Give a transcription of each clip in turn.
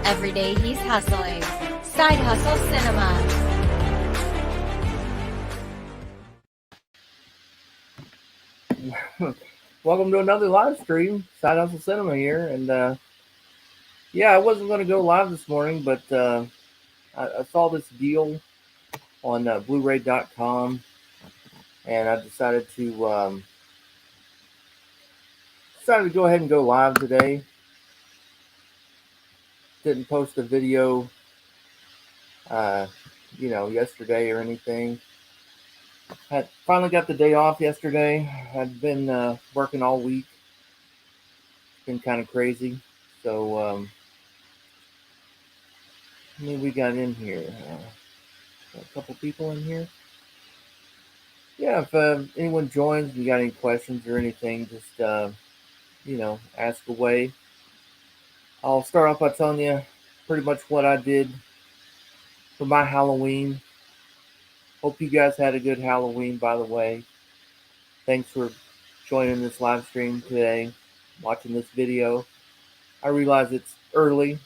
Every day he's hustling. Side Hustle Cinema. Welcome to another live stream. Side Hustle Cinema here. And yeah, I wasn't going to go live this morning, but I saw this deal on Blu-ray.com, and I decided to go ahead and go live today. Didn't post a video, yesterday or anything. Had finally got the day off yesterday. I'd been working all week. It's been kind of crazy. So, how many we got in here? Got a couple people in here. Yeah, if anyone joins, you got any questions or anything, just ask away. I'll start off by telling you pretty much what I did for my Halloween. Hope you guys had a good Halloween, by the way. Thanks for joining this live stream today, watching this video. I realize it's early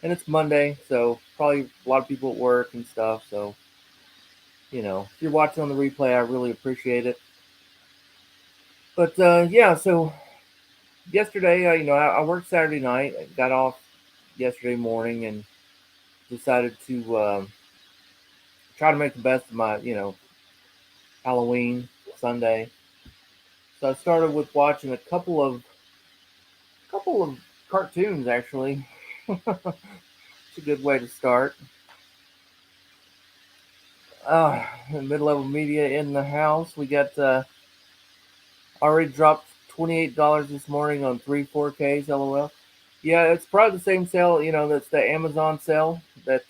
and it's Monday, so probably a lot of people at work and stuff. So, if you're watching on the replay, I really appreciate it. But yeah, so yesterday, I worked Saturday night. I got off yesterday morning and decided to try to make the best of my, Halloween Sunday. So I started with watching a couple of cartoons, actually. It's a good way to start. Mid-level media in the house. We got already dropped $28 this morning on 3 4Ks, LOL. Yeah, it's probably the same sale, that's the Amazon sale that,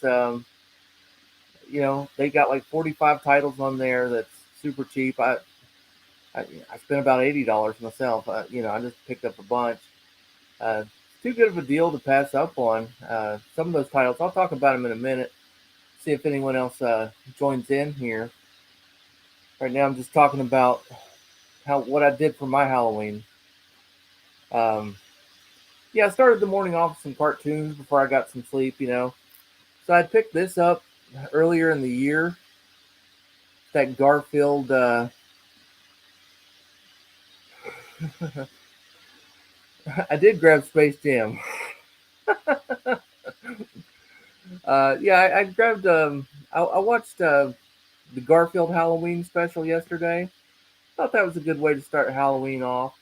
they got like 45 titles on there that's super cheap. I spent about $80 myself. I just picked up a bunch. Too good of a deal to pass up on. Some of those titles, I'll talk about them in a minute. See if anyone else joins in here. Right now, I'm just talking about what I did for my Halloween. Yeah, I started the morning off with some cartoons before I got some sleep, So I picked this up earlier in the year. That Garfield. I did grab Space Jam. Yeah, I grabbed. I watched the Garfield Halloween special yesterday. Thought that was a good way to start Halloween off.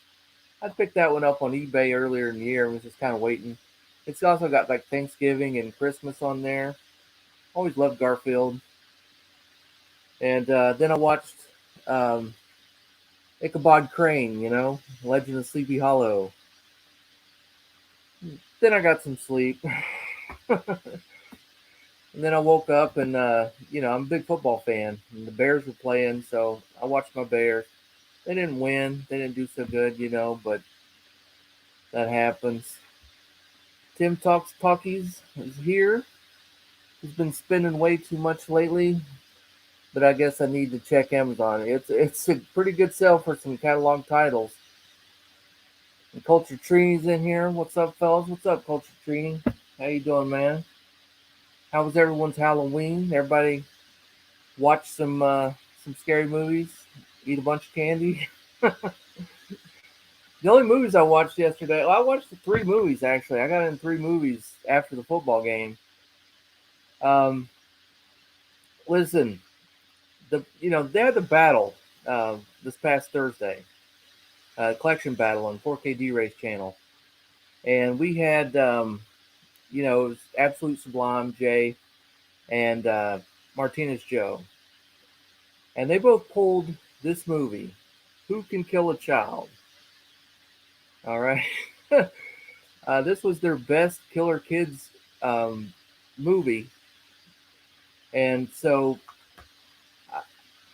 I picked that one up on eBay earlier in the year and was just kind of waiting. It's also got like Thanksgiving and Christmas on there. Always loved Garfield. And then I watched Ichabod Crane, Legend of Sleepy Hollow. Then I got some sleep. And then I woke up and, I'm a big football fan. And the Bears were playing, so I watched my Bears. They didn't win. They didn't do so good, but that happens. Tim Talks Talkies is here. He's been spending way too much lately, but I guess I need to check Amazon. It's a pretty good sale for some catalog titles. And Culture Trini's in here. What's up, fellas? What's up, Culture Trini? How you doing, man? How was everyone's Halloween? Everybody watch some scary movies? Eat a bunch of candy? The only movies I watched yesterday, I watched 3 movies, actually. I got in 3 movies after the football game. Listen, they had the battle this past Thursday, collection battle on 4K D-Race channel. And we had, it was Absolute Sublime Jay and Martinez Joe. And they both pulled this movie, Who Can Kill a Child? All right. This was their best Killer Kids movie. And so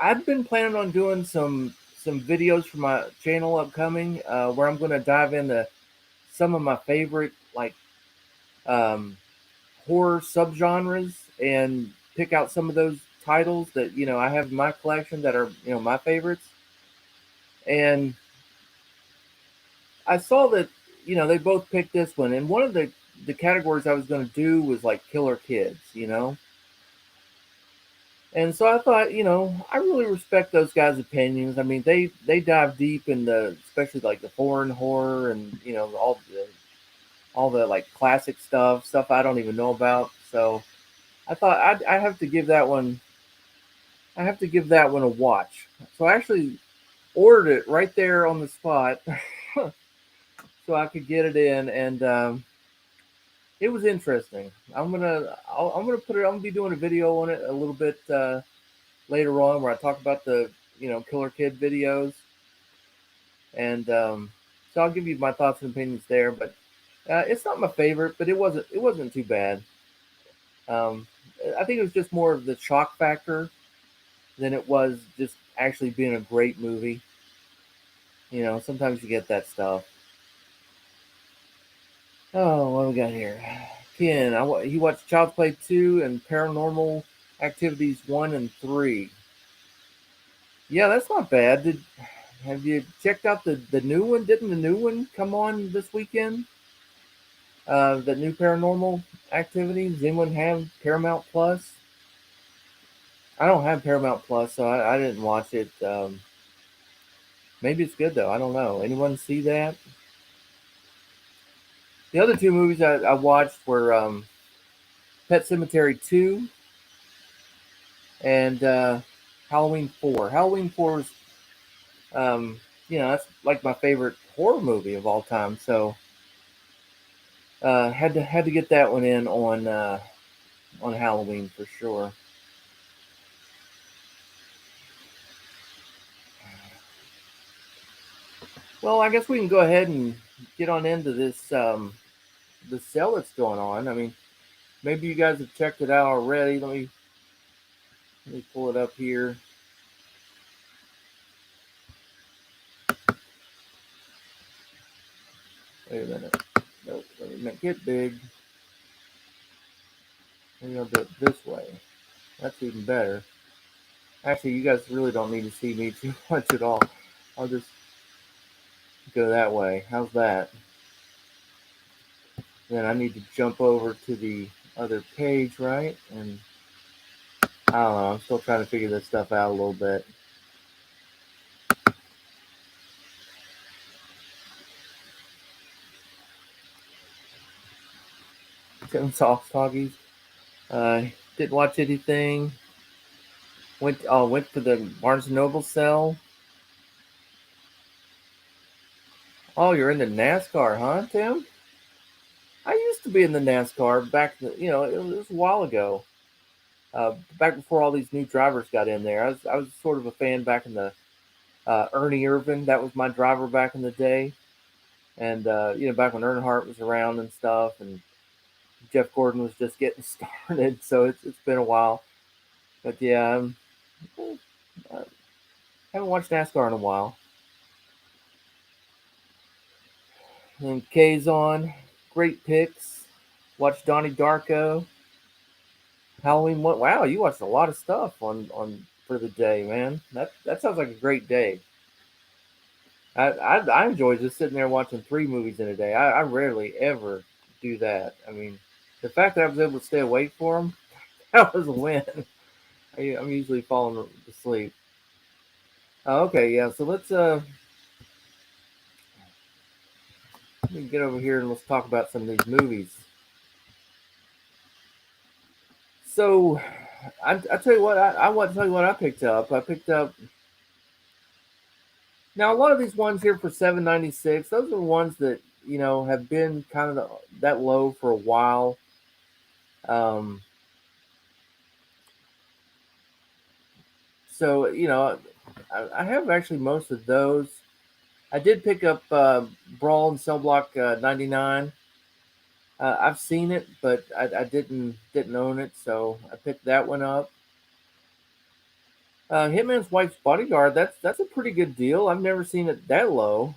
I've been planning on doing some videos for my channel upcoming where I'm going to dive into some of my favorite horror subgenres and pick out some of those titles that I have in my collection that are my favorites. And I saw that they both picked this one, and one of the the categories I was going to do was like killer kids, And so I thought, I really respect those guys' opinions. I mean, they dive deep into especially like the foreign horror and all the like classic stuff I don't even know about. So I thought I have to give that one. I have to give that one a watch. So I actually ordered it right there on the spot, so I could get it in, and it was interesting. I'm gonna put it. I'm gonna be doing a video on it a little bit later on, where I talk about the Killer Kid videos, and so I'll give you my thoughts and opinions there. But it's not my favorite, but it wasn't too bad. Um, I think it was just more of the shock factor than it was just actually being a great movie. Sometimes you get that stuff. Oh, what do we got here? Ken, he watched Child's Play 2 and Paranormal Activities 1 and 3. Yeah, that's not bad. Have you checked out the new one? Didn't the new one come on this weekend? The new Paranormal Activity. Does anyone have Paramount Plus? I don't have Paramount Plus, so I didn't watch it. Maybe it's good though. I don't know. Anyone see that? The other two movies I watched were Pet Cemetery 2 and Halloween 4. Halloween 4 is, that's like my favorite horror movie of all time. So had to get that one in on Halloween for sure. Well, I guess we can go ahead and get on into this the sale that's going on. I mean, maybe you guys have checked it out already. Let me pull it up here. Wait a minute. Nope, let me make it big. Maybe I'll do it this way. That's even better. Actually, you guys really don't need to see me too much at all. I'll just go that way. How's that? Then I need to jump over to the other page, right? And I don't know. I'm still trying to figure this stuff out a little bit. Tim Soft Hoggies. Didn't watch anything. Went to the Barnes and Noble sale. Oh, you're into NASCAR, huh, Tim? I used to be in the NASCAR back. It was a while ago. Back before all these new drivers got in there. I was sort of a fan back in the Ernie Irvan. That was my driver back in the day, and back when Earnhardt was around and stuff, and Jeff Gordon was just getting started. So it's been a while, but yeah, I haven't watched NASCAR in a while. And K's on. Great picks. Watched Donnie Darko. Halloween. What? Wow, you watched a lot of stuff on for the day, man. That sounds like a great day. I enjoy just sitting there watching 3 movies in a day. I rarely ever do that. I mean, the fact that I was able to stay awake for them, that was a win. I'm usually falling asleep. Okay, yeah. So let me get over here and let's talk about some of these movies. So I tell you what, I want to tell you what I picked up. I picked up now a lot of these ones here for $7.96. Those are ones that have been kind of that low for a while. Um, so I have actually most of those. I did pick up Brawl and Cell Block 99. I've seen it, but I didn't own it, so I picked that one up. Hitman's Wife's Bodyguard. That's a pretty good deal. I've never seen it that low.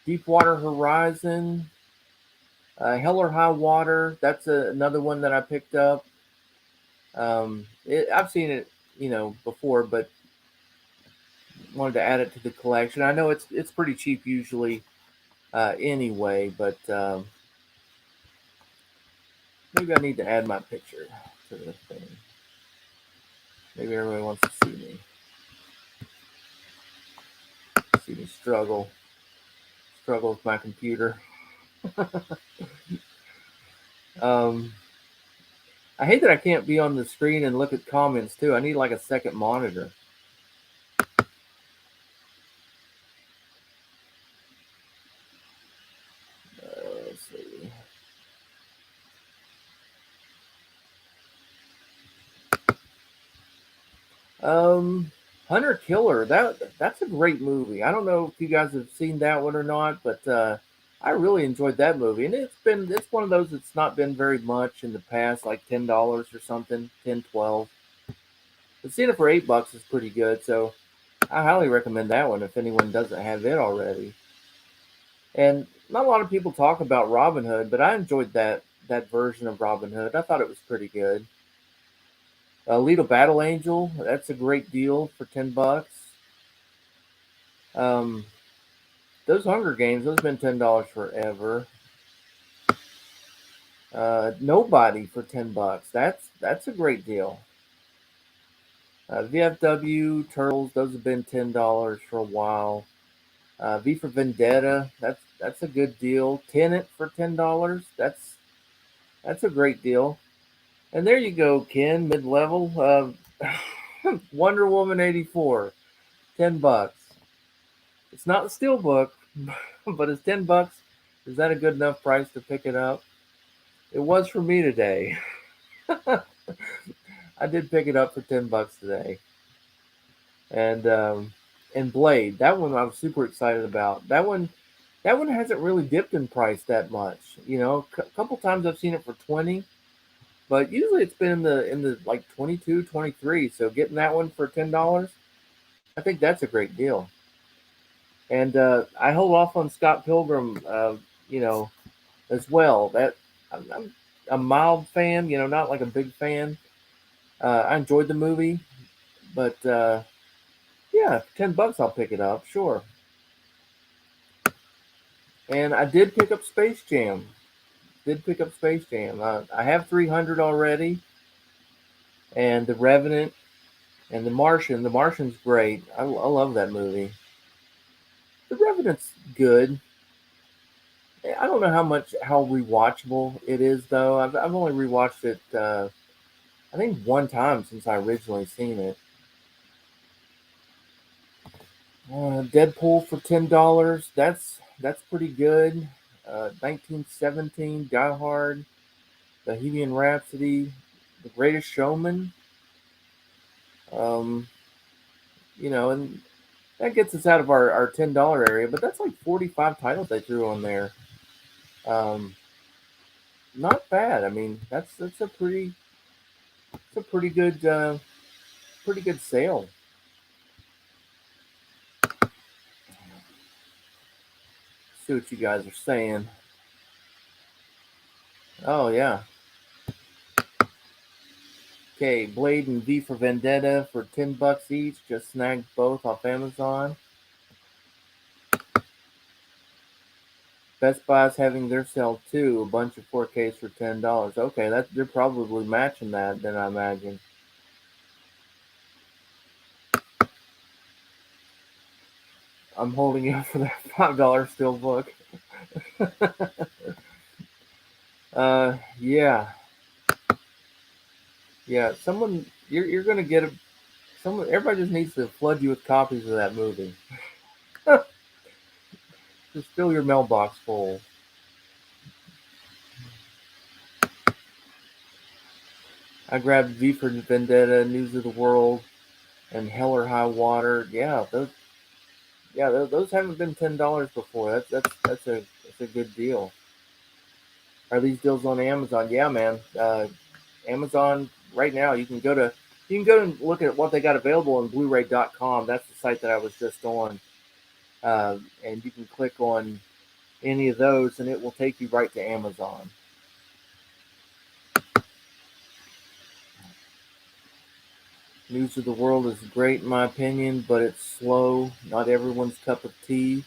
Deepwater Horizon, Hell or High Water. That's another one that I picked up. I've seen it, before, but wanted to add it to the collection. I know it's pretty cheap usually anyway, but maybe I need to add my picture to the thing. Maybe everybody wants to see me struggle with my computer. um, I hate that I can't be on the screen and look at comments too. I need like a second monitor. Let's see. Um, Hunter Killer. That's a great movie. I don't know if you guys have seen that one or not, but I really enjoyed that movie, and it's one of those that's not been very much in the past, like $10 or something, 10, 12. But seeing it for $8 is pretty good, so I highly recommend that one if anyone doesn't have it already. And not a lot of people talk about Robin Hood, but I enjoyed that version of Robin Hood. I thought it was pretty good. Alita Battle Angel, that's a great deal for $10. Um, those Hunger Games, those have been $10 forever. Nobody for $10. That's a great deal. VFW Turtles, those have been $10 for a while. V for Vendetta, that's a good deal. Tenet for $10, that's a great deal. And there you go, Ken, mid level. Wonder Woman 84, $10. It's not the Steelbook, but it's $10. Is that a good enough price to pick it up? It was for me today. I did pick it up for $10 today. And Blade, that one I was super excited about. That one hasn't really dipped in price that much. You know, a couple times I've seen it for 20, but usually it's been in the like 22, 23. So getting that one for $10, I think that's a great deal. And I hold off on Scott Pilgrim, you know, as well. I'm a mild fan, you know, not like a big fan. I enjoyed the movie, but yeah, for $10 I'll pick it up, sure. And I did pick up Space Jam. Did pick up Space Jam. I have 300 already, and The Revenant and The Martian. The Martian's great. I love that movie. The Revenant's good. I don't know how rewatchable it is though. I've only rewatched it I think one time since I originally seen it. Deadpool for $10. That's pretty good. 1917, Die Hard, Bohemian Rhapsody, The Greatest Showman. Um, you know, and that gets us out of our $10 area, but that's like 45 titles they threw on there. Um, Not bad. I mean, that's a pretty good sale. See what you guys are saying. Oh yeah. Okay, Blade and V for Vendetta for $10 each. Just snagged both off Amazon. Best Buy's having their sale too. A bunch of 4Ks for $10. Okay, they're probably matching that. Then I imagine. I'm holding out for that $5 steel book. Yeah, yeah. You're gonna get a someone. Everybody just needs to flood you with copies of that movie. Just fill your mailbox full. I grabbed V for Vendetta, News of the World, and Hell or High Water. Those haven't been $10 before. That's a good deal. Are these deals on Amazon? Yeah, man. Amazon right now. You can go and look at what they got available on Blu-ray.com. That's the site that I was just on, and you can click on any of those, and it will take you right to Amazon. News of the World is great in my opinion, but it's slow. Not everyone's cup of tea.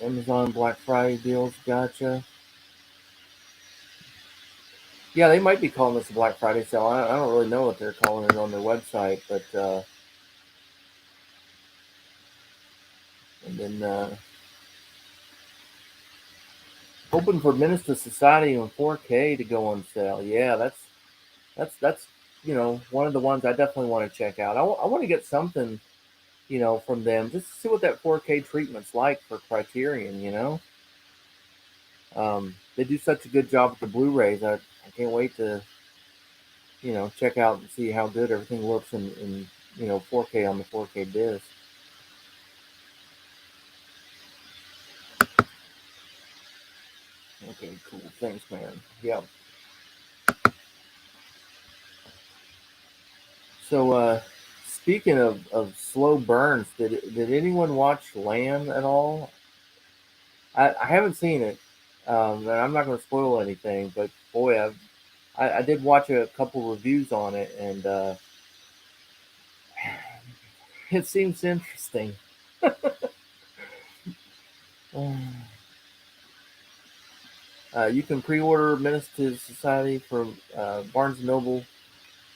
Amazon Black Friday deals, gotcha. Yeah, they might be calling this a Black Friday sale. I don't really know what they're calling it on their website, but and then hoping for Menace to Society in 4K to go on sale. Yeah, that's one of the ones I definitely want to check out. I want to get something from them just to see what that 4K treatment's like for Criterion. They do such a good job with the Blu-rays. I can't wait to check out and see how good everything looks in 4K on the 4K disc. Okay, cool. Thanks, man. Yeah. So, speaking of slow burns, did anyone watch Lamb at all? I haven't seen it, and I'm not going to spoil anything. But boy, I did watch a couple reviews on it, and it seems interesting. You can pre-order Menace to Society from Barnes& and Noble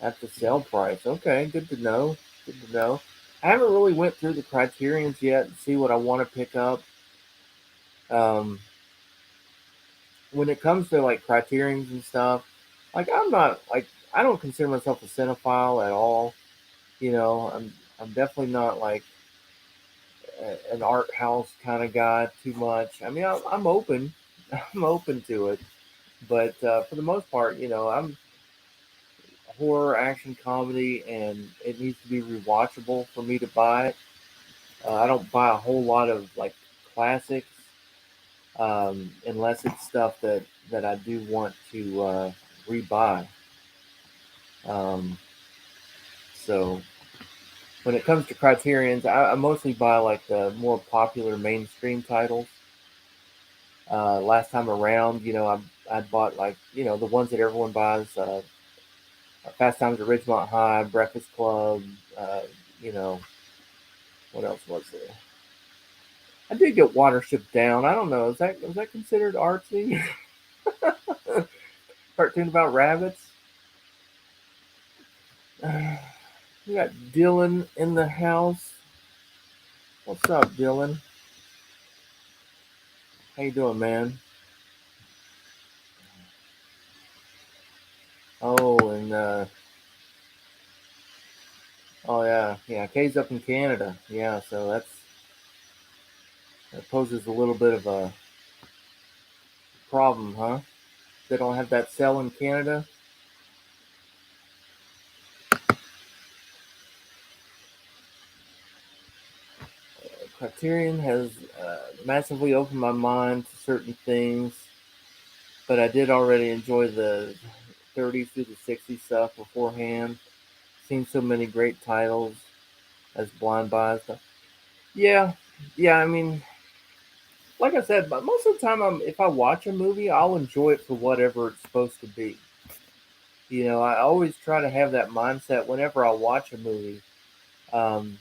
at the sale price. Okay, good to know. Good to know. I haven't really went through the Criterions yet and see what I want to pick up. Um, when it comes to like Criterions and stuff, like I'm not like I don't consider myself a cinephile at all. I'm definitely not like an art house kind of guy too much. I mean, I'm open, I'm open to it, but for the most part, I'm horror, action, comedy, and it needs to be rewatchable for me to buy it. I don't buy a whole lot of like classics unless it's stuff that I do want to rebuy. Um, so when it comes to Criterions, I mostly buy like the more popular mainstream titles. Last time around, I bought like the ones that everyone buys: Fast Times at Ridgemont High, Breakfast Club. Uh, you know what else was there? I did get Watership Down. I don't know. Was that considered artsy? Cartoon about rabbits. We got Dylan in the house. What's up, Dylan? How you doing, man? Oh, and oh yeah, yeah. Kay's up in Canada. Yeah, so that poses a little bit of a problem, huh? They don't have that cell in Canada. Criterion has massively opened my mind to certain things, but I did already enjoy the 30s through the 60s stuff beforehand. Seen so many great titles as blind buys. Yeah, yeah. I mean, like I said, but most of the time, if I watch a movie, I'll enjoy it for whatever it's supposed to be. I always try to have that mindset whenever I watch a movie. Um,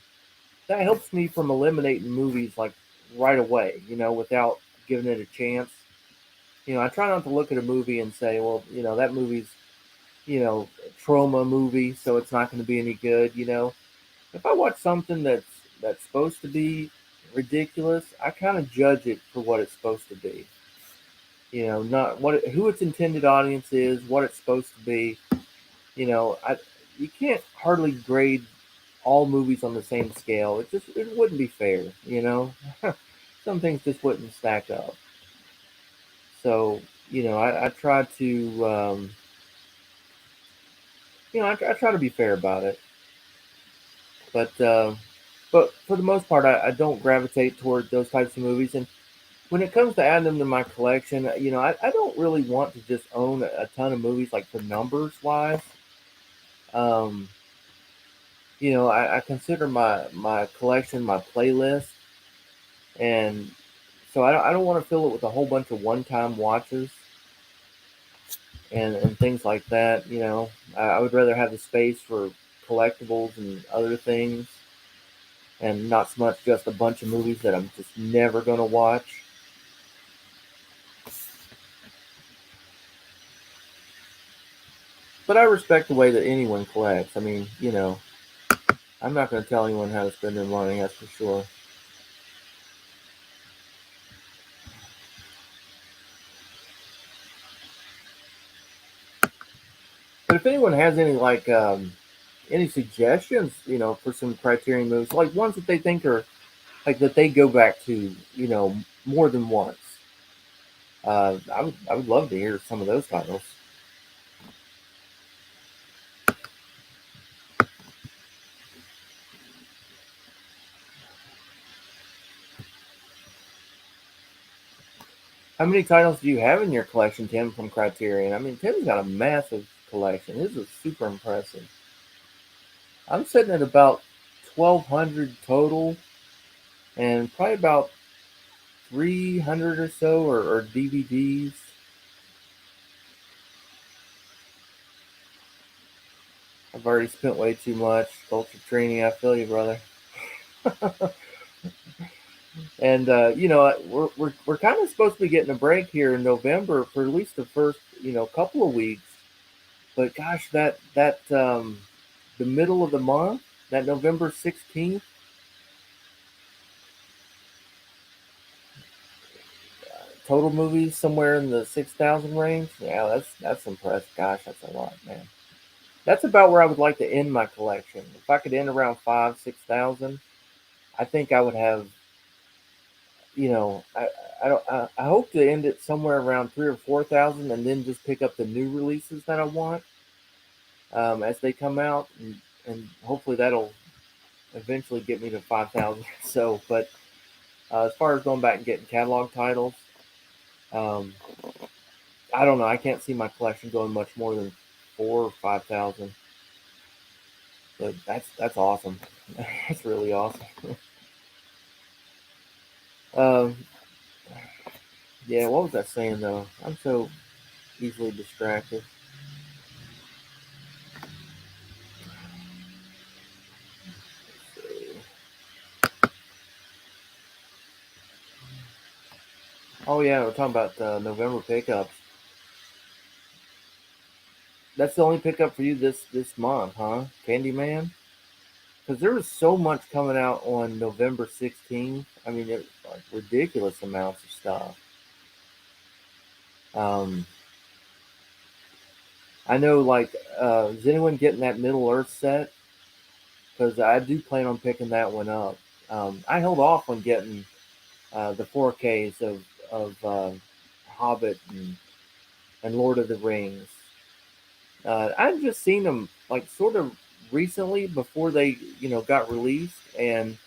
that helps me from eliminating movies like right away. Without giving it a chance. I try not to look at a movie and say, well, that movie's a trauma movie, so it's not going to be any good. If I watch something that's supposed to be ridiculous, I kind of judge it for what it's supposed to be. Not who its intended audience is, what it's supposed to be. I You can't hardly grade all movies on the same scale. It wouldn't be fair. Some things just wouldn't stack up. So I try to I try to be fair about it, but for the most part, I don't gravitate toward those types of movies. And when it comes to adding them to my collection, I don't really want to just own a ton of movies like for numbers wise. Um, I consider my collection my playlist, and so I don't want to fill it with a whole bunch of one time watches and things like that. I would rather have the space for collectibles and other things, and not so much just a bunch of movies that I'm just never going to watch. But I respect the way that anyone collects. I mean, I'm not going to tell anyone how to spend their money, that's for sure. But if anyone has any suggestions, for some Criterion movies, like ones that they think are like that they go back to, more than once, I would love to hear some of those titles. How many titles do you have in your collection, Tim, from Criterion? I mean, Tim's got a massive collection. His is super impressive. I'm sitting at about 1,200 total, and probably about 300 or so or DVDs. I've already spent way too much. Culture training, I feel you, brother. And we're kind of supposed to be getting a break here in November for at least the first couple of weeks. But gosh, that the middle of the month, that November 16th, total movies somewhere in the 6,000 range. Yeah, that's impressive. Gosh, that's a lot, man. That's about where I would like to end my collection. If I could end around 5,000, 6,000, I think I would have. I hope to end it somewhere around 3 or 4,000, and then just pick up the new releases that I want as they come out, and hopefully that'll eventually get me to 5,000. So, but as far as going back and getting catalog titles, um, I don't know. I can't see my collection going much more than 4 or 5,000. But that's awesome. That's really awesome. um, yeah, what was I saying though? I'm so easily distracted. Oh yeah, we're talking about November pickups. That's the only pickup for you this month, huh, Candyman? Because there was so much coming out on November 16th. I mean, it like ridiculous amounts of stuff. Um, I know, like, is anyone getting that Middle Earth set? Because I do plan on picking that one up. I held off on getting the 4Ks of Hobbit and Lord of the Rings. I've just seen them like sort of recently before they got released, and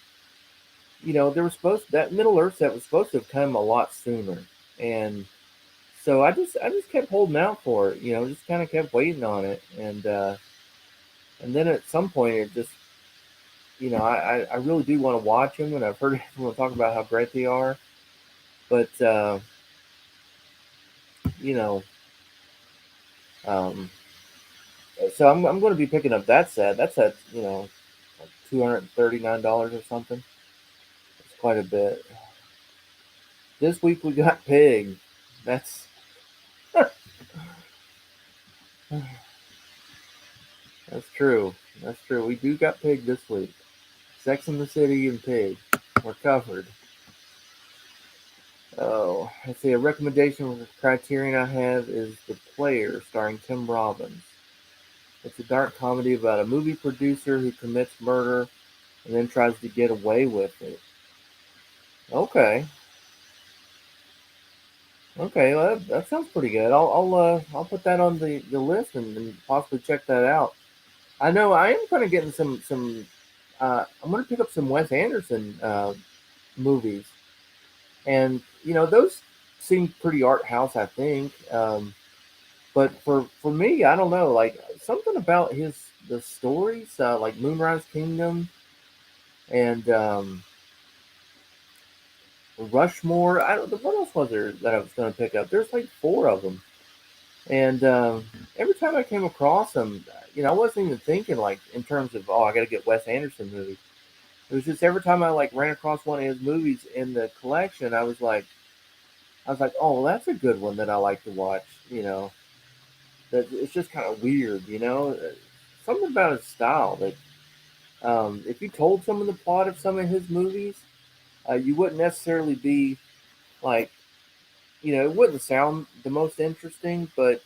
they were that Middle Earth set was supposed to have come a lot sooner, and so I just kept holding out for it, just kind of kept waiting on it, and then at some point it just I really do want to watch them, and I've heard everyone talk about how great they are, but you know um, so I'm going to be picking up that set. That's at like $239 or something. It's quite a bit. This week we got Pig. That's that's true. That's true. We do got Pig this week. Sex in the City and Pig. We're covered. Oh, let's see. A recommendation for Criterion I have is The Player, starring Tim Robbins. It's a dark comedy about a movie producer who commits murder and then tries to get away with it. Okay, okay, well, that sounds pretty good. I'll put that on the list and possibly check that out. I know I am kind of getting some. I'm going to pick up some Wes Anderson movies, and those seem pretty art house, I think. But for me, I don't know, like something about the stories, like Moonrise Kingdom and Rushmore. I don't. What else was there that I was going to pick up? There's like four of them, and every time I came across them, I wasn't even thinking like in terms of I got to get Wes Anderson movies. It was just every time I like ran across one of his movies in the collection, I was like, oh, well, that's a good one that I like to watch. that it's just kind of weird, you know. Something about his style that if you told someone the plot of some of his movies, you wouldn't necessarily be like, you know, it wouldn't sound the most interesting, but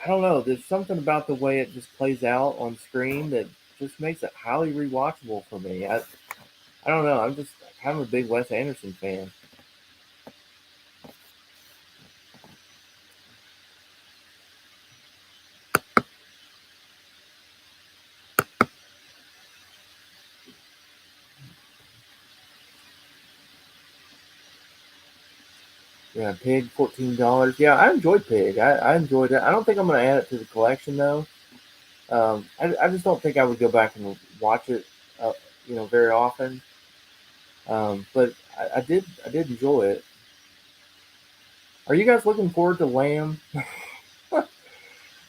I don't know. There's something about the way it just plays out on screen that just makes it highly rewatchable for me. I don't know. I'm just kind of a big Wes Anderson fan. Yeah, Pig, $14. Yeah, I enjoyed Pig. I enjoyed it. I don't think I'm going to add it to the collection though. I just don't think I would go back and watch it, uh, you know, very often. But I did enjoy it. Are you guys looking forward to Lamb?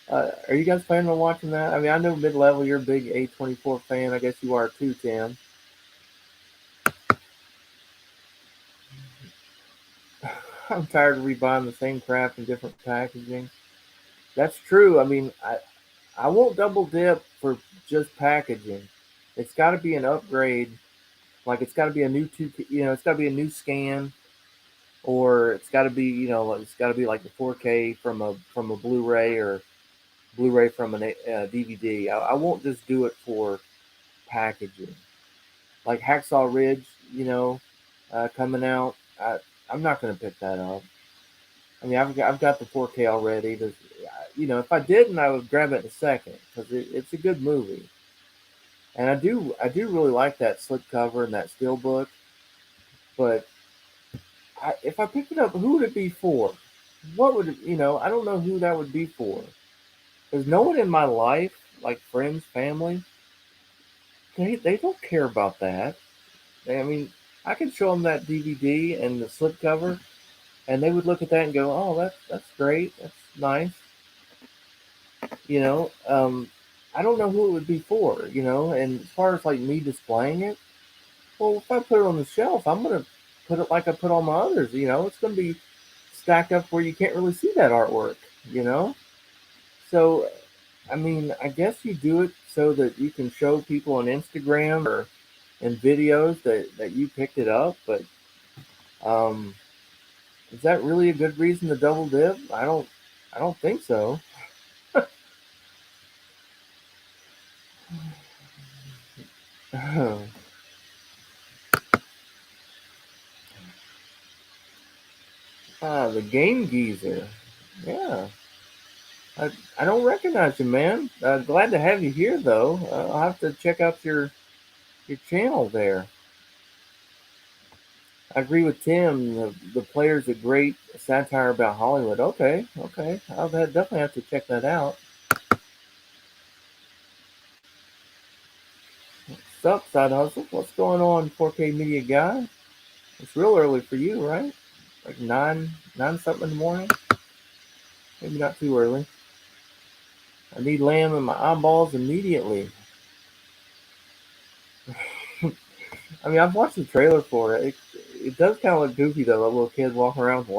Are you guys planning on watching that? I mean, I know mid level, you're a big A24 fan. I guess you are too, Tim. I'm tired of rebuying the same crap in different packaging. That's true. I mean, I won't double dip for just packaging. It's got to be an upgrade. Like it's got to be a new it's got to be a new scan, or it's got to be, you know, it's got to be like the 4K from a Blu-ray or Blu-ray from a DVD. I won't just do it for packaging. Like Hacksaw Ridge, you know, coming out. I'm not going to pick that up. I mean, I've got the 4K already. You know, if I didn't, I would grab it in a second because it's a good movie, and I do really like that slipcover and that steelbook. But if I picked it up, who would it be for? What would it, you know? I don't know who that would be for. There's no one in my life, like friends, family. They don't care about that. I mean, I could show them that DVD and the slipcover, and they would look at that and go, "Oh, that's great. That's nice." You know, I don't know who it would be for. You know, and as far as like me displaying it, well, if I put it on the shelf, I'm gonna put it like I put all my others. You know, it's gonna be stacked up where you can't really see that artwork. You know, so I mean, I guess you do it so that you can show people on Instagram or in videos that you picked it up, but um, is that really a good reason to double dip? I don't think so. The Game Geezer. Yeah, I I don't recognize you, man. Glad to have you here, though. I'll have to check out your channel there. I agree with Tim. The player's a great satire about Hollywood. Okay, okay. Definitely have to check that out. What's up, Side Hustle? What's going on, 4K Media Guy? It's real early for you, right? Like nine something in the morning. Maybe not too early. I need lamb in my eyeballs immediately. I mean, I've watched the trailer for it. It does kind of look goofy though. A little kid walking around with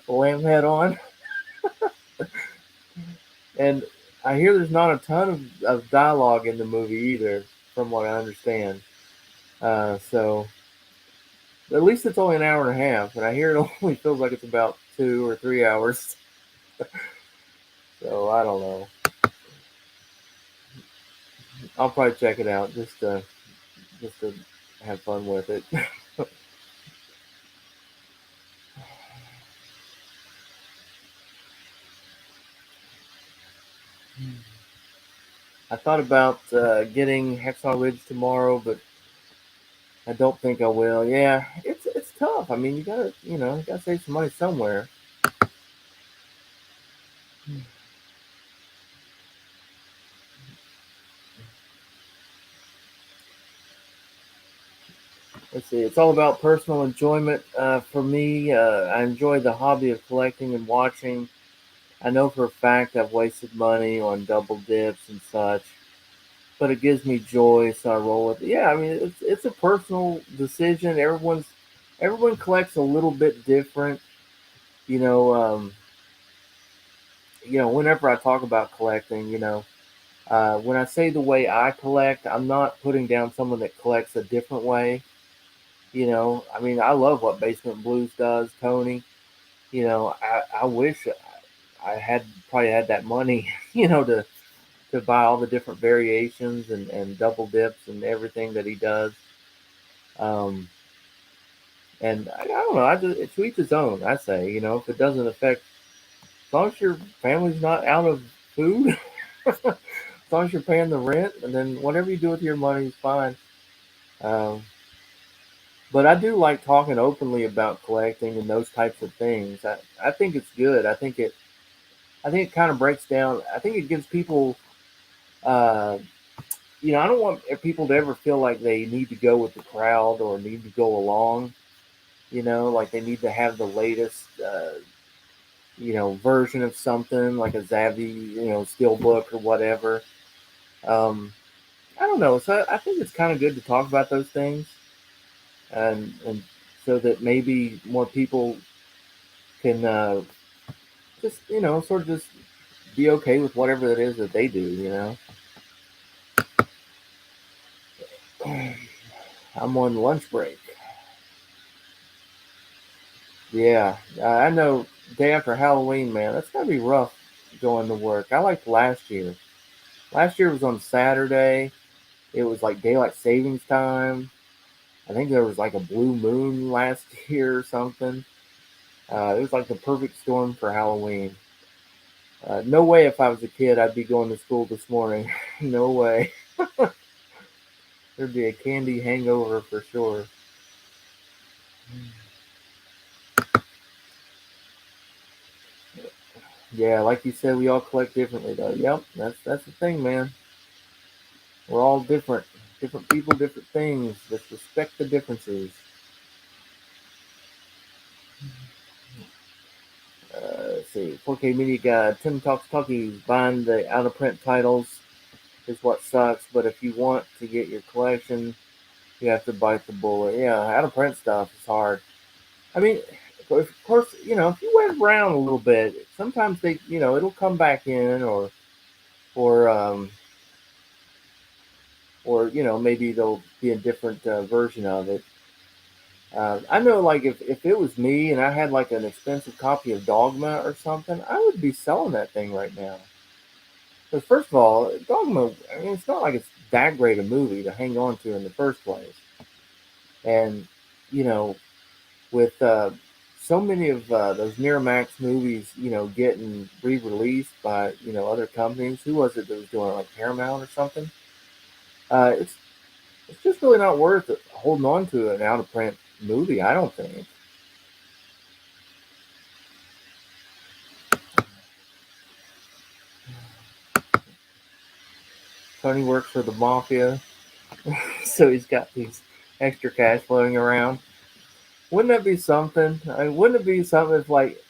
a lamb head on, and I hear there's not a ton of dialogue in the movie either, from what I understand. So at least it's only an hour and a half, and I hear it only feels like it's about 2 or 3 hours. So I don't know. I'll probably check it out just to have fun with it. I thought about getting Hacksaw Ridge tomorrow, but I don't think I will. Yeah, it's tough. I mean, you gotta save some money somewhere. Let's see. It's all about personal enjoyment for me. I enjoy the hobby of collecting and watching. I know for a fact I've wasted money on double dips and such, but it gives me joy, so I roll with it. Yeah, I mean, it's a personal decision. Everyone collects a little bit different. You know, whenever I talk about collecting, when I say the way I collect, I'm not putting down someone that collects a different way. I mean, I love what Basement Blues does, Tony. I wish I had probably had that money, to buy all the different variations and double dips and everything that he does. Um, and I don't know, it's to each his own. I say, if it doesn't affect, as long as your family's not out of food, as long as you're paying the rent, and then whatever you do with your money is fine. Um, but I do like talking openly about collecting and those types of things. I think it's good. I think it kind of breaks down. I think it gives people, uh, I don't want people to ever feel like they need to go with the crowd or need to go along. Like they need to have the latest, version of something like a Zavi, steel book or whatever. Um, I don't know. So I think it's kind of good to talk about those things, and so that maybe more people can just sort of just be okay with whatever it is that they do. I'm on lunch break. Yeah, I know. Day after Halloween, man, that's gotta be rough going to work. I liked last year. Last year was on Saturday. It was like daylight savings time. I think there was like a blue moon last year or something. It was like the perfect storm for Halloween. No way if I was a kid I'd be going to school this morning. No way. There'd be a candy hangover for sure. Yeah, like you said, we all collect differently though. Yep, that's the thing, man. We're all different. Different people, different things. Let's respect the differences. Let's see. 4K Media Guide. Tim Talks Talkies. Buying the out of print titles is what sucks, but if you want to get your collection, you have to bite the bullet. Yeah, out of print stuff is hard. I mean, of course, if you wait around a little bit, sometimes it'll come back in, or maybe there'll be a different version of it. I know, like, if it was me and I had like an expensive copy of Dogma or something, I would be selling that thing right now. Because first of all, Dogma, I mean, it's not like it's that great a movie to hang on to in the first place. And you know, with so many of those Miramax movies, getting re-released by other companies. Who was it that was doing it, like Paramount or something? It's just really not worth it, holding on to an out of print movie. I don't think. Tony works for the mafia, so he's got these extra cash floating around. Wouldn't that be something? I mean, wouldn't it be something if like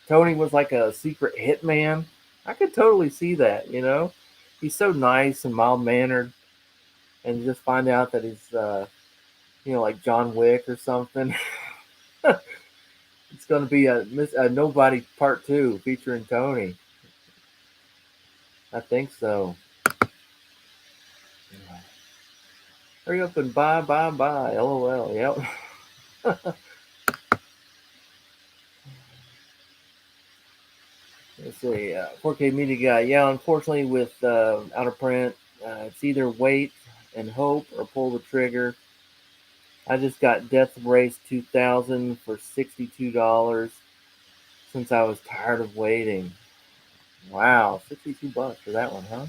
Tony was like a secret hitman? I could totally see that. He's so nice and mild mannered, and just find out that he's like John Wick or something. It's going to be a Nobody Part Two featuring Tony. I think so. Hurry up and buy, buy, buy. LOL. Yep. Let's see. 4K Media Guy. Yeah, unfortunately, with out of print, it's either wait and hope or pull the trigger. I just got Death Race 2000 for $62 since I was tired of waiting. Wow, $62 for that one, huh?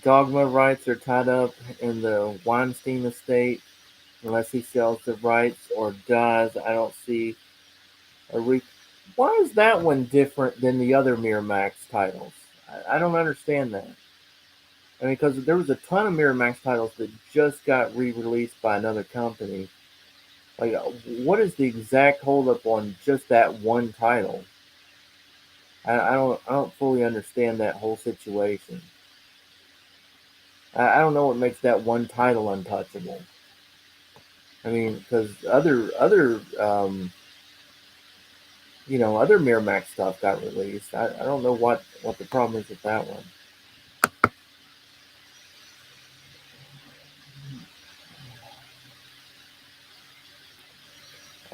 Dogma rights are tied up in the Weinstein estate. Unless he sells the rights or dies, I don't see a Why is that one different than the other Miramax titles? I don't understand that. I mean, because there was a ton of Miramax titles that just got re-released by another company. Like, what is the exact holdup on just that one title? I don't fully understand that whole situation. I don't know what makes that one title untouchable. I mean, because other other Miramax stuff got released. I don't know what the problem is with that one.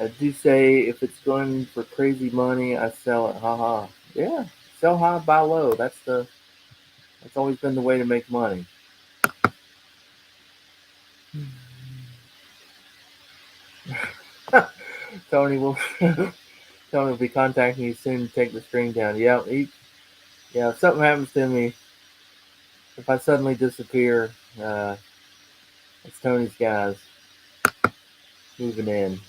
I do say if it's going for crazy money, I sell it. Haha. Yeah, sell high, buy low. That's always been the way to make money. Tony will Tony will be contacting you soon to take the string down. Yeah. If something happens to me, if I suddenly disappear, it's Tony's guys moving in.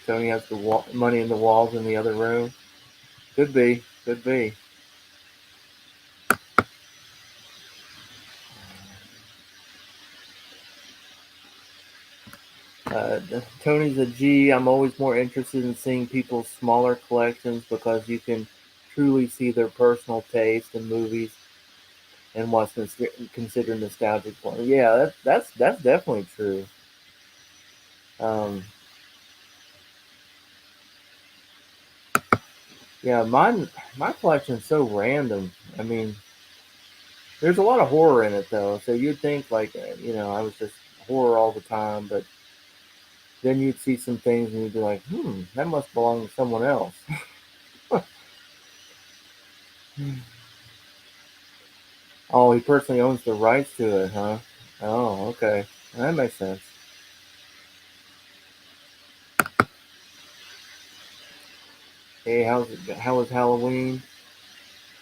Tony has the money in the walls in the other room. Could be. Could be. Tony's a G. I'm always more interested in seeing people's smaller collections because you can truly see their personal taste in movies and what's considered nostalgic for them. Yeah, that's definitely true. Um, yeah, my collection's so random. I mean, there's a lot of horror in it though, so you'd think like I was just horror all the time, but then you'd see some things and you'd be like, that must belong to someone else. Oh, he personally owns the rights to it, huh? Oh, okay. That makes sense. Hey, how was Halloween?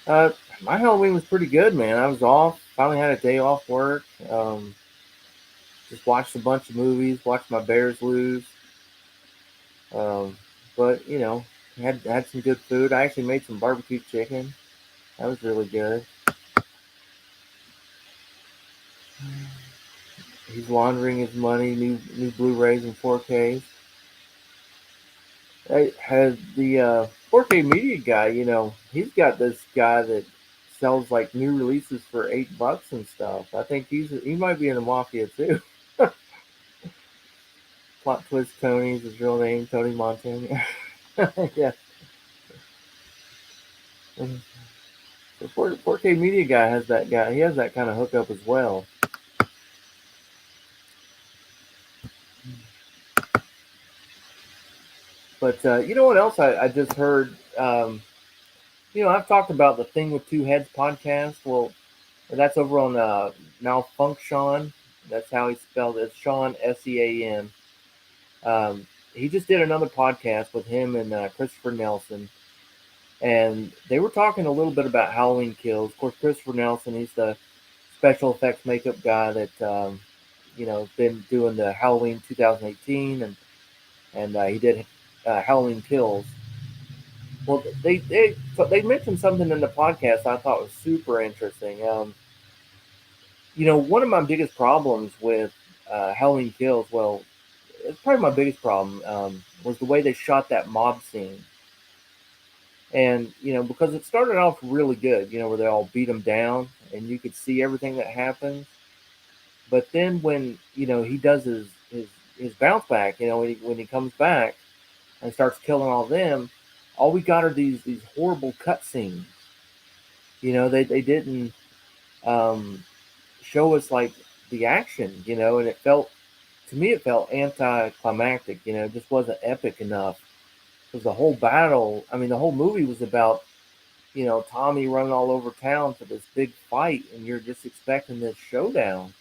Uh, my Halloween was pretty good, man. I was off. Finally had a day off work. Just watched a bunch of movies. Watched my Bears lose. Um, but had some good food. I actually made some barbecue chicken. That was really good. He's laundering his money. New Blu-rays and 4Ks. I had the 4K media guy. He's got this guy that sells like new releases for $8 and stuff. I think he might be in the mafia too. Plot twist: Tony's his real name, Tony Montana. Yeah. The 4K media guy has that guy. He has that kind of hookup as well. But you know what else I just heard? I've talked about the Thing with Two Heads podcast. Well, that's over on Malfunction. That's how he spelled it. Sean Sean. He just did another podcast with him and Christopher Nelson, and they were talking a little bit about Halloween Kills. Of course, Christopher Nelson, he's the special effects makeup guy that been doing the Halloween 2018, and he did Halloween Kills. Well, they mentioned something in the podcast I thought was super interesting. One of my biggest problems with Halloween Kills, well, it's probably my biggest problem, was the way they shot that mob scene. And, because it started off really good, where they all beat him down and you could see everything that happens. But then when, he does his bounce back, when he comes back and starts killing all of them, all we got are these horrible cutscenes. They didn't um, show us like the action, and to me, it felt anticlimactic. It just wasn't epic enough. Because the whole battle, I mean, the whole movie was about, Tommy running all over town for this big fight, and you're just expecting this showdown.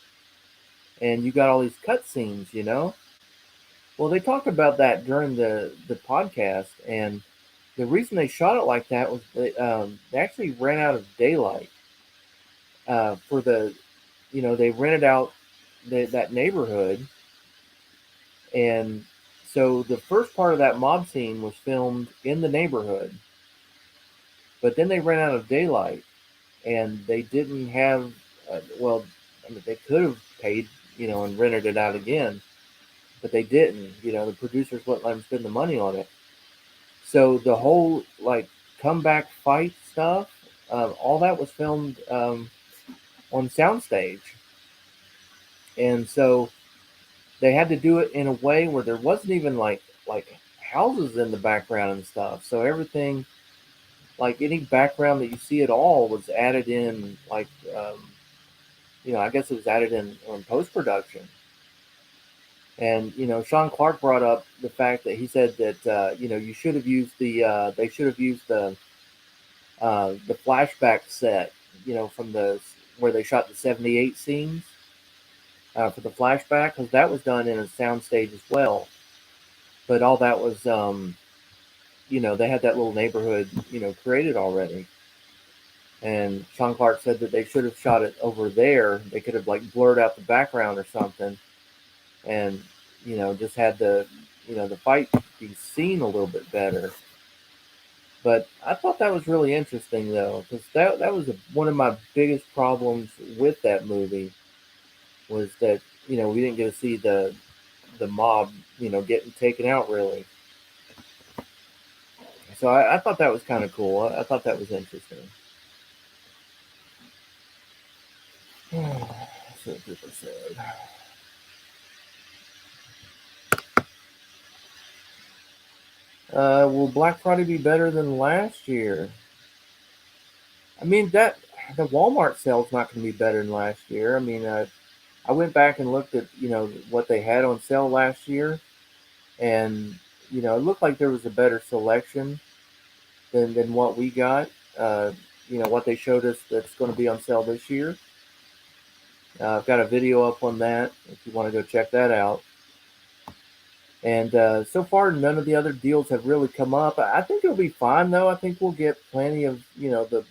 And you got all these cutscenes. Well, they talked about that during the podcast, and the reason they shot it like that was they actually ran out of daylight for they rented out that neighborhood, and so the first part of that mob scene was filmed in the neighborhood, but then they ran out of daylight, and they didn't have. Well, I mean, they could have paid, and rented it out again, but they didn't. The producers wouldn't let them spend the money on it. So the whole like comeback fight stuff, all that was filmed on soundstage, and so they had to do it in a way where there wasn't even like like houses in the background and stuff. So everything, like any background that you see at all, was added in. Like I guess it was added in on post production. And Sean Clark brought up the fact that he said that you should have used they should have used the flashback set, from the where they shot the '78 scenes for the flashback, because that was done in a soundstage as well. But all that was, they had that little neighborhood, created already. And Sean Clark said that they should have shot it over there. They could have like blurred out the background or something, and just had the fight be seen a little bit better. But I thought that was really interesting though, because that was one of my biggest problems with that movie was that we didn't get to see the mob getting taken out really. So I thought that was kind of cool. I thought that was interesting. So people said. Will Black Friday be better than last year? I mean that the Walmart sale's not going to be better than last year. I mean, I went back and looked at what they had on sale last year, and it looked like there was a better selection than what we got. What they showed us that's going to be on sale this year. I've got a video up on that if you want to go check that out. And so far, none of the other deals have really come up. I think it'll be fine though. I think we'll get plenty of the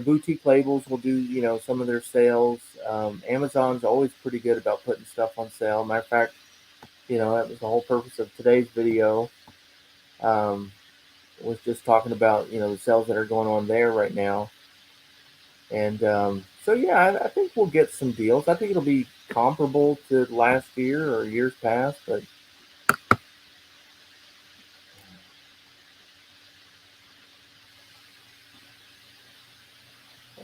boutique labels will do some of their sales. Amazon's always pretty good about putting stuff on sale. Matter of fact, that was the whole purpose of today's video. Was just talking about the sales that are going on there right now. And so yeah, I think we'll get some deals. I think it'll be comparable to last year or years past, but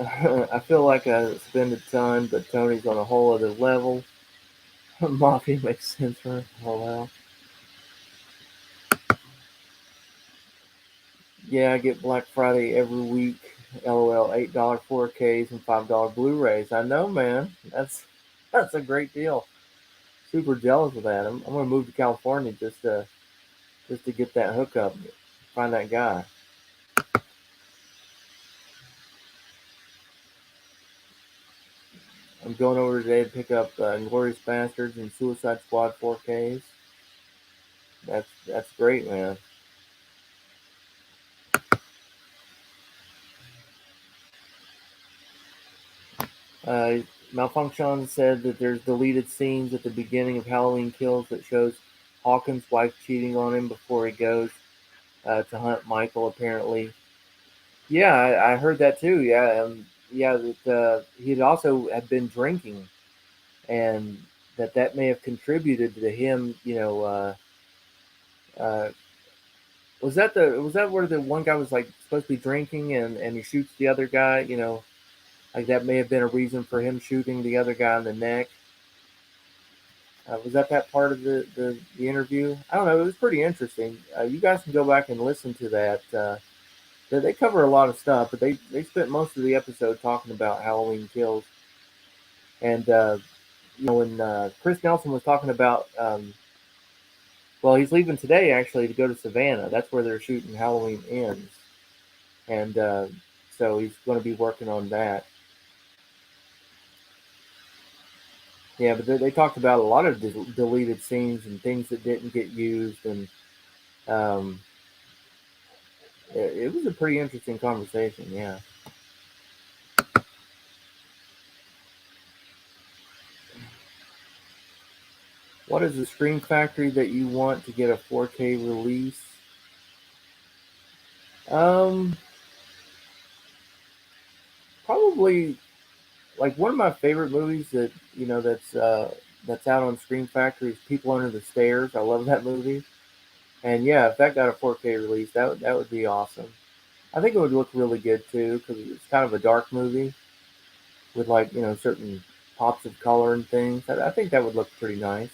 I feel like I spend a ton, but Tony's on a whole other level. Mafia makes sense for him. Oh well. Yeah, I get Black Friday every week. LOL, $8 4Ks and $5 Blu-rays. I know, man. That's a great deal. Super jealous of that. I'm gonna move to California just to get that hookup, find that guy. I'm going over today to pick up Inglourious Bastards and Suicide Squad 4Ks. That's great, man. Uh, Malfunction said that there's deleted scenes at the beginning of Halloween Kills that shows Hawkins' wife cheating on him before he goes to hunt Michael. Apparently, yeah, I heard that too. Yeah, yeah, that he'd also had been drinking, and that may have contributed to him. Uh, was that where the one guy was like supposed to be drinking and he shoots the other guy? Like that may have been a reason for him shooting the other guy in the neck. Was that part of the interview? I don't know. It was pretty interesting. You guys can go back and listen to that. They cover a lot of stuff, but they spent most of the episode talking about Halloween Kills. And when Chris Nelson was talking about, well, he's leaving today actually to go to Savannah. That's where they're shooting Halloween Ends, and so he's going to be working on that. Yeah, but they talked about a lot of deleted scenes and things that didn't get used, and um, it was a pretty interesting conversation. Yeah. What is the Screen Factory that you want to get a 4K release? Um, Probably like one of my favorite movies that that's out on Screen Factory is People Under the Stairs. I love that movie, and yeah, if that got a 4K release, that would be awesome. I think it would look really good too because it's kind of a dark movie with like certain pops of color and things. I think that would look pretty nice.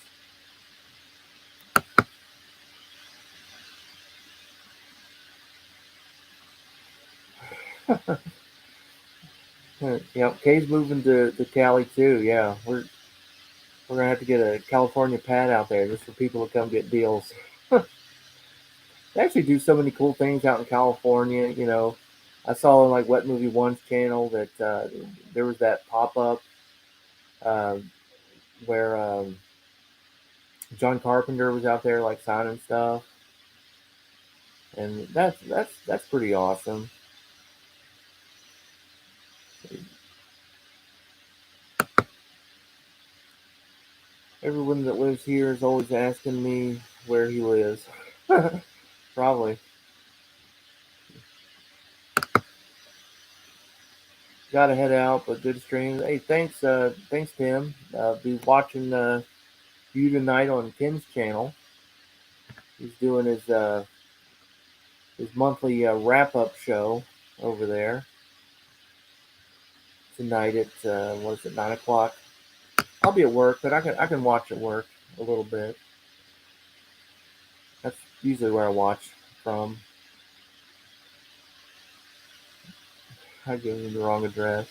Yeah, Kay's moving to Cali too. Yeah, we're gonna have to get a California pad out there just for people to come get deals. They actually do so many cool things out in California. I saw on like Wet Movie One's channel that there was that pop up uh, where John Carpenter was out there like signing stuff, and that's pretty awesome. Everyone that lives here is always asking me where he lives. Probably. Gotta head out, but good stream. Hey, thanks, Tim. Be watching you tonight on Tim's channel. He's doing his monthly wrap up show over there tonight at what is it, 9 o'clock. I'll be at work, but I can watch at work a little bit. That's usually where I watch from. I gave you the wrong address.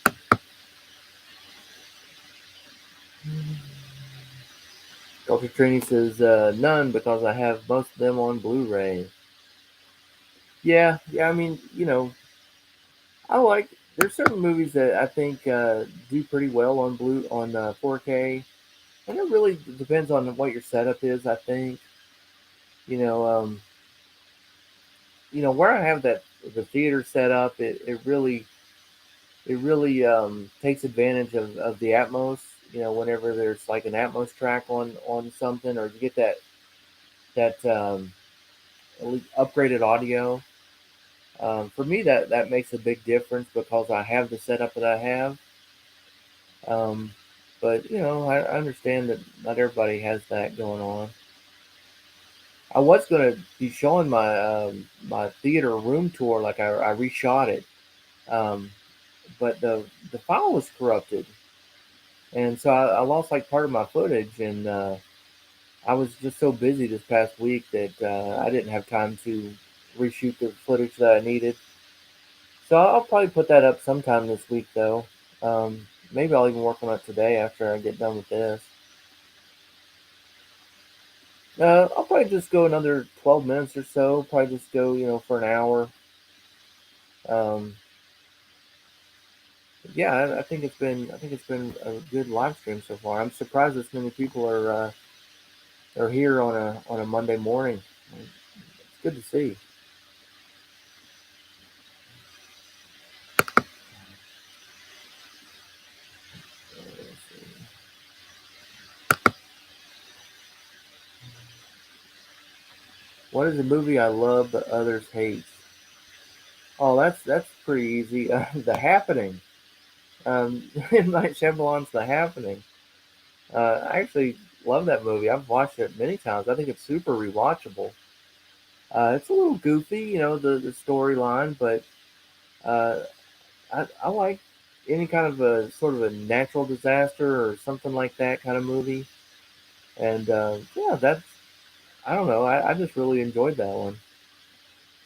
Dr. Trini says none because I have most of them on Blu-ray. Yeah. I mean, I like. There's certain movies that I think do pretty well on 4K, and it really depends on what your setup is. I think you know um, where I have the theater set up. It really takes advantage of the Atmos. Whenever there's like an Atmos track on something, or you get that upgraded audio. For me, that makes a big difference because I have the setup that I have. Um, but I understand that not everybody has that going on. I was gonna be showing my theater room tour, like I reshot it, um, but the file was corrupted, and so I lost like part of my footage, and I was just so busy this past week that I didn't have time to reshoot the footage that I needed. So I'll probably put that up sometime this week, though. Maybe I'll even work on it today after I get done with this. I'll probably just go another 12 minutes or so. Probably just go, for an hour. Um, yeah, I think it's been a good live stream so far. I'm surprised this many people are here on a Monday morning. It's good to see. What is a movie I love but others hate? Oh, that's pretty easy. The Happening. M. Night Shyamalan's The Happening. I actually love that movie. I've watched it many times. I think it's super rewatchable. It's a little goofy, the storyline, but uh, I like any kind of a sort of a natural disaster or something like that kind of movie. And yeah, I don't know. I just really enjoyed that one.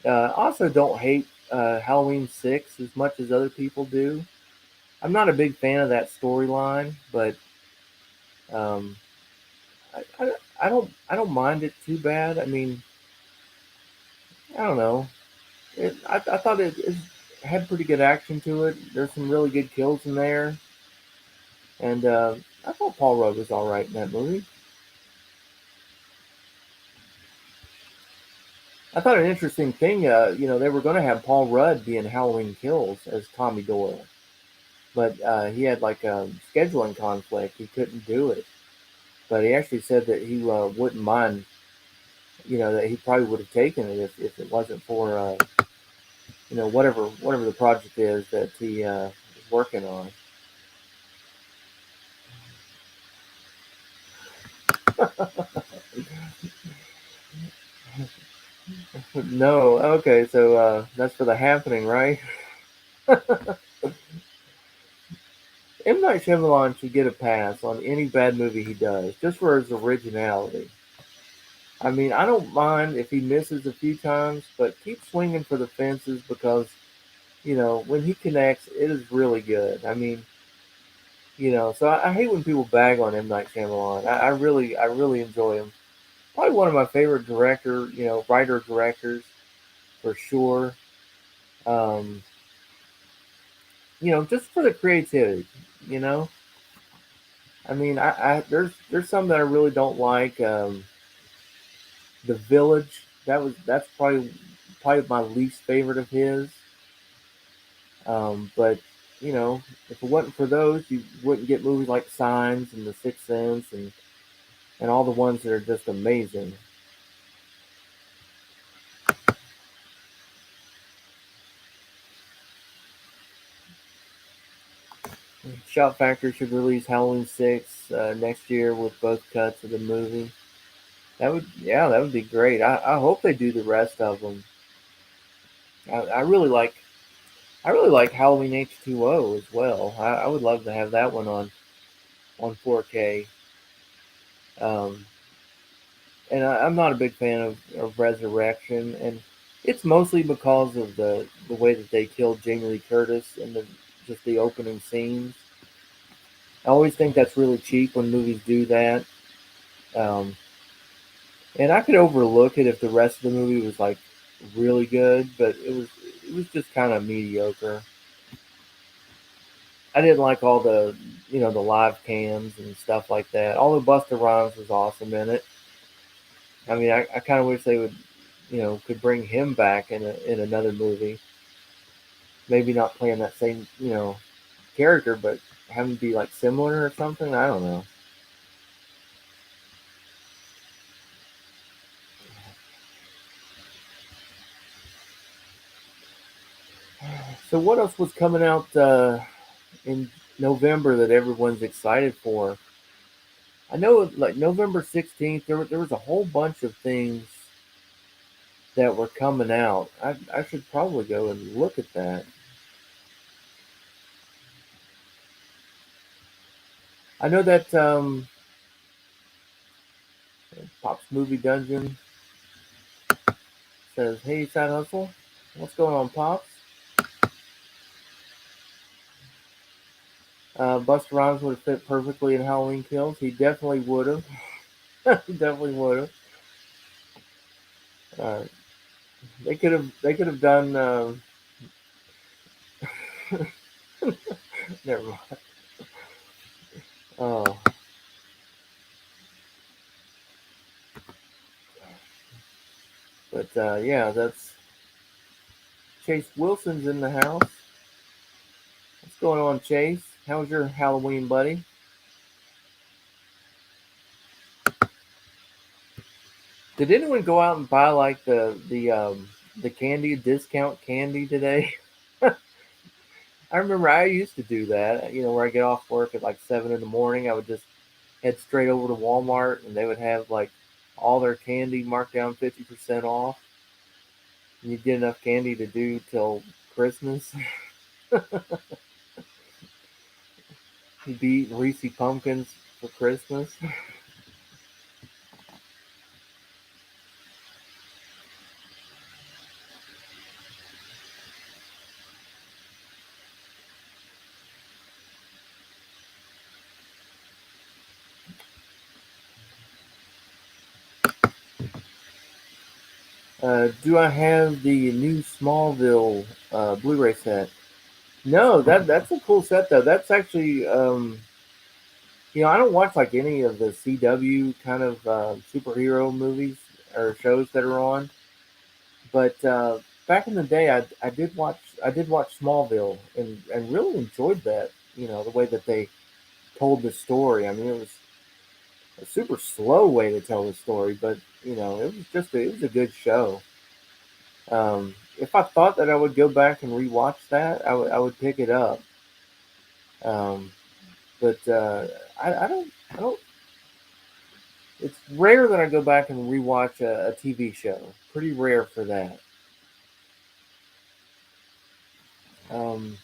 Also, don't hate Halloween 6 as much as other people do. I'm not a big fan of that storyline, but um, I don't mind it too bad. I mean, I don't know. I thought it had pretty good action to it. There's some really good kills in there, and I thought Paul Rudd was all right in that movie. I thought an interesting thing, they were going to have Paul Rudd be in Halloween Kills as Tommy Doyle, but he had like a scheduling conflict. He couldn't do it, but he actually said that he wouldn't mind. That he probably would have taken it if it wasn't for whatever the project is that he is working on. No, okay, so that's for The Happening, right? M. Night Shyamalan should get a pass on any bad movie he does, just for his originality. I mean, I don't mind if he misses a few times, but keep swinging for the fences because when he connects, it is really good. I mean, so I hate when people bag on M. Night Shyamalan. I really enjoy him. Probably one of my favorite writer directors for sure. Um, just for the creativity, you know. I mean, there's some that I really don't like. The Village, that's probably my least favorite of his. But if it wasn't for those, you wouldn't get movies like Signs and The Sixth Sense and all the ones that are just amazing. Shout Factory should release Halloween 6 next year with both cuts of the movie. That would be great. I hope they do the rest of them. I really like Halloween H2O as well. I would love to have that one on 4K. Um, and I'm not a big fan of Resurrection, and it's mostly because of the way that they killed Jamie Lee Curtis in just the opening scenes. I always think that's really cheap when movies do that. Um, and I could overlook it if the rest of the movie was like really good, but it was just kind of mediocre. I didn't like all the live cams and stuff like that. Although Busta Rhymes was awesome in it. I mean, I kind of wish they would, could bring him back in another movie. Maybe not playing that same, character, but have him be like similar or something. I don't know. So what else was coming out in November that everyone's excited for? I know, like November 16th, there was a whole bunch of things that were coming out. I should probably go and look at that. I know that Pop's Movie Dungeon says, "Hey, Side Hustle, what's going on, Pops?" Busta Rhymes would have fit perfectly in Halloween Kills. He definitely would have. He definitely would have. Uh, they could have done. Never mind. Oh, but yeah, that's Chase Wilson's in the house. What's going on, Chase? How's your Halloween, buddy? Did anyone go out and buy like the candy discount candy today? I remember I used to do that. Where I get off work at like 7 in the morning, I would just head straight over to Walmart, and they would have like all their candy marked down 50% off, and you'd get enough candy to do till Christmas. You'd be eating Reese pumpkins for Christmas. Do I have the new Smallville Blu-ray set? No, that's a cool set though. That's actually I don't watch like any of the CW kind of superhero movies or shows that are on, but back in the day, I did watch Smallville and really enjoyed that. The way that they told the story. I mean, it was a super slow way to tell the story, but it was a good show. If I thought that I would go back and rewatch that, I would pick it up. Um, but I don't. It's rare that I go back and rewatch a TV show. Pretty rare for that. Um,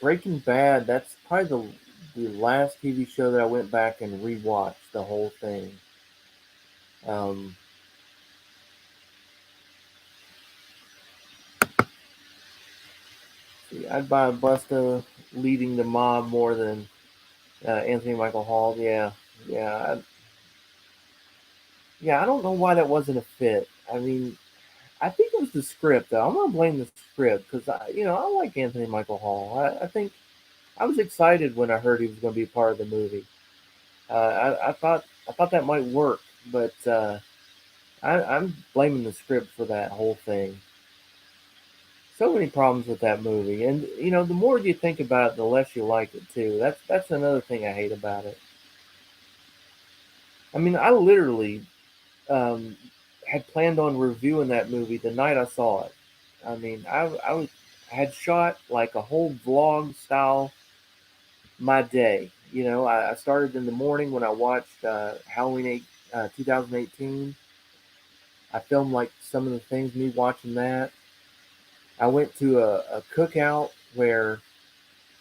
Breaking Bad. That's probably the last TV show that I went back and rewatched the whole thing. Um, I'd buy Busta leading the mob more than Anthony Michael Hall. Yeah, yeah, yeah. I don't know why that wasn't a fit. I mean, I think it was the script, though. I'm gonna blame the script because I like Anthony Michael Hall. I think I was excited when I heard he was going to be part of the movie. I thought that might work, but I'm blaming the script for that whole thing. So many problems with that movie, and the more you think about it, the less you like it too. That's another thing I hate about it. I mean, I literally um, had planned on reviewing that movie the night I saw it. I mean, I had shot like a whole vlog style my day. I started in the morning when I watched Halloween 2018. I filmed like some of the things me watching that. I went to a cookout where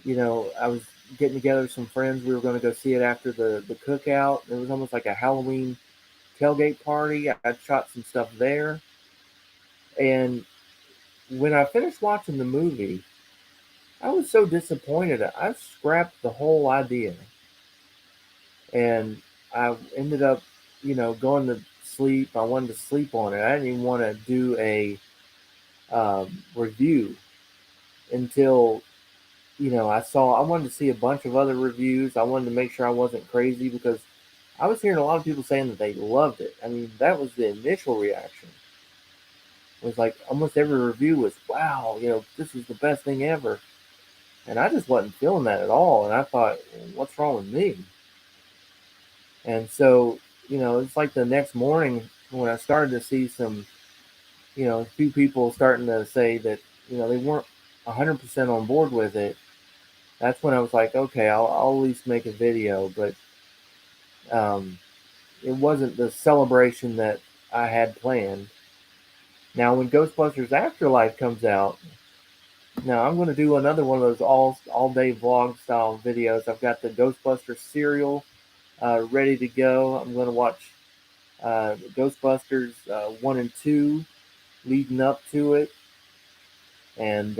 I was getting together with some friends. We were going to go see it after the cookout. It was almost like a Halloween tailgate party. I shot some stuff there. And when I finished watching the movie, I was so disappointed. I scrapped the whole idea. And I ended up, going to sleep. I wanted to sleep on it. I didn't even want to do a review until I wanted to see a bunch of other reviews. I wanted to make sure I wasn't crazy because I was hearing a lot of people saying that they loved it. I mean, that was the initial reaction. It was like almost every review was, wow, this was the best thing ever. And I just wasn't feeling that at all. And I thought, well, what's wrong with me? And so, it's like the next morning when I started to see some, a few people starting to say that, they weren't 100% on board with it. That's when I was like, okay, I'll at least make a video. But um, it wasn't the celebration that I had planned. Now, when Ghostbusters Afterlife comes out, now I'm going to do another one of those all day vlog style videos. I've got the Ghostbusters serial ready to go. I'm going to watch Ghostbusters 1 and 2 leading up to it. And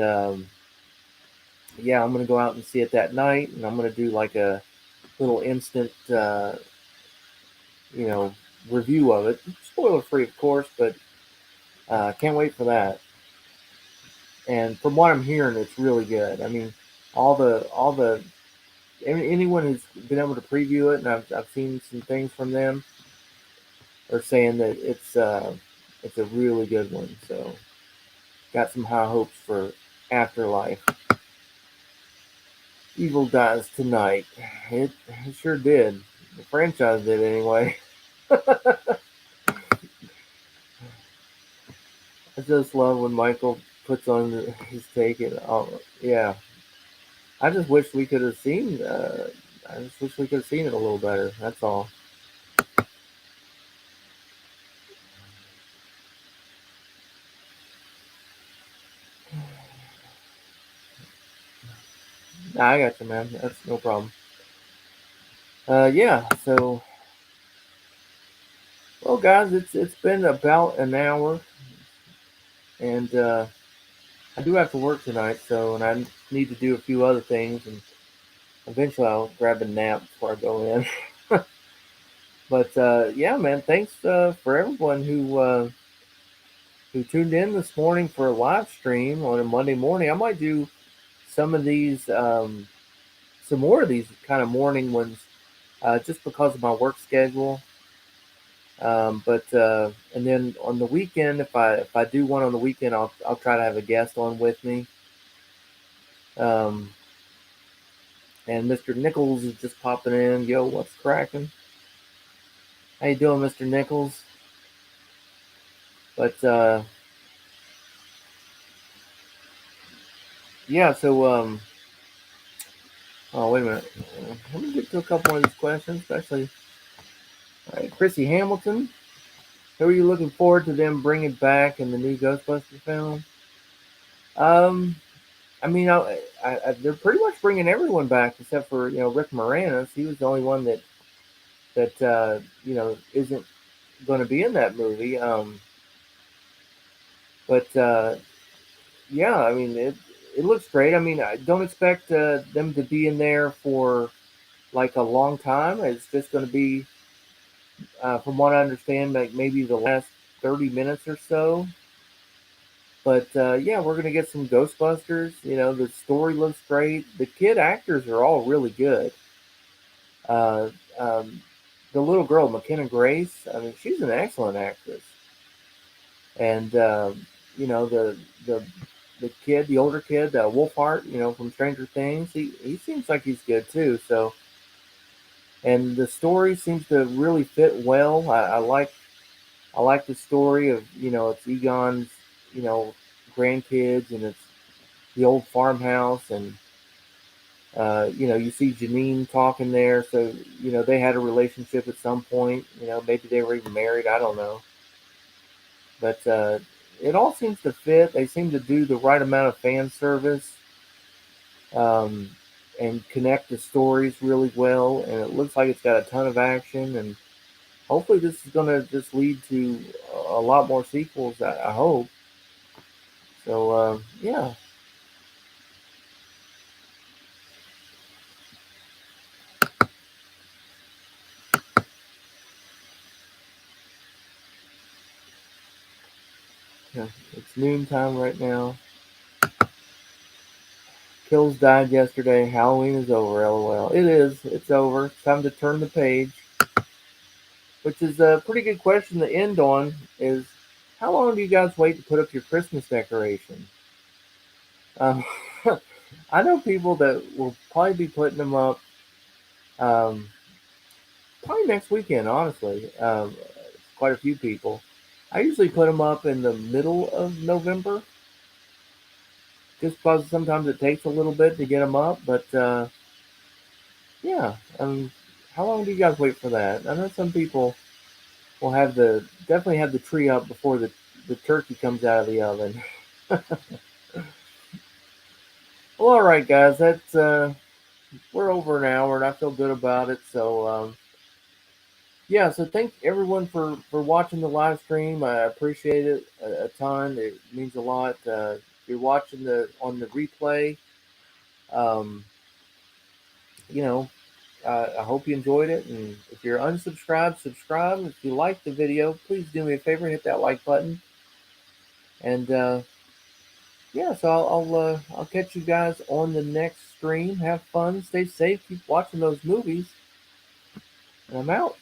yeah, I'm going to go out and see it that night. And I'm going to do like a little instant, you know, review of it. Spoiler free, of course, but can't wait for that. And from what I'm hearing, it's really good. I mean, all the anyone who's been able to preview it, and I've seen some things from them, are saying that it's a really good one. So got some high hopes for Afterlife. Evil dies tonight. It sure did. The franchise did anyway. I just love when Michael puts on his take and yeah. I just wish we could have seen. I just wish we could have seen it a little better. That's all. Nah, I got you, man. That's no problem. Yeah. So, well, guys, it's been about an hour, and I do have to work tonight. So, and I need to do a few other things, and eventually I'll grab a nap before I go in. But yeah, man, thanks for everyone who tuned in this morning for a live stream on a Monday morning. I might do some of these, some more of these kind of morning ones, just because of my work schedule. But and then on the weekend, if I do one on the weekend, I'll try to have a guest on with me. Um, and Mr. Nichols is just popping in. Yo, what's cracking? How you doing, Mr. Nichols? But yeah, so oh wait a minute, let me get to a couple more of these questions, especially all right, Chrissy Hamilton. Who are you looking forward to them bringing back in the new Ghostbusters film? Um, I mean, they're pretty much bringing everyone back except for Rick Moranis. He was the only one that isn't going to be in that movie. But yeah, I mean it looks great. I mean, I don't expect them to be in there for like a long time. It's just going to be, from what I understand, like maybe the last 30 minutes or so. But yeah, we're going to get some Ghostbusters. You know, the story looks great. The kid actors are all really good. Uh, um, the little girl, McKenna Grace, I mean, she's an excellent actress. And you know, the kid, the older kid, Wolfhart, you know, from Stranger Things, he seems like he's good too. So, and the story seems to really fit well. I like the story of, you know, it's Egon's, you know, grandkids, and it's the old farmhouse, and you know, you see Janine talking there, so you know they had a relationship at some point. You know, maybe they were even married. I don't know, but it all seems to fit. They seem to do the right amount of fan service, um, and connect the stories really well. And it looks like it's got a ton of action, and hopefully this is going to just lead to a lot more sequels. I hope. So yeah, yeah, it's noontime right now. Kills died yesterday. Halloween is over. LOL. It is. It's over. It's time to turn the page. Which is a pretty good question to end on. Is how long do you guys wait to put up your Christmas decoration? Um, I know people that will probably be putting them up, um, probably next weekend. Honestly, quite a few people. I usually put them up in the middle of November, just because sometimes it takes a little bit to get them up. But yeah, how long do you guys wait for that? I know some people will definitely have the tree up before the turkey comes out of the oven. Well, all right, guys, that's we're over an hour, and I feel good about it. So yeah, so thank everyone for watching the live stream. I appreciate it a ton. It means a lot. If you're watching the on the replay, um, you know, I hope you enjoyed it. And if you're unsubscribed, subscribe. If you like the video, please do me a favor, hit that like button. And yeah, so I'll catch you guys on the next stream. Have fun, stay safe, keep watching those movies, and I'm out.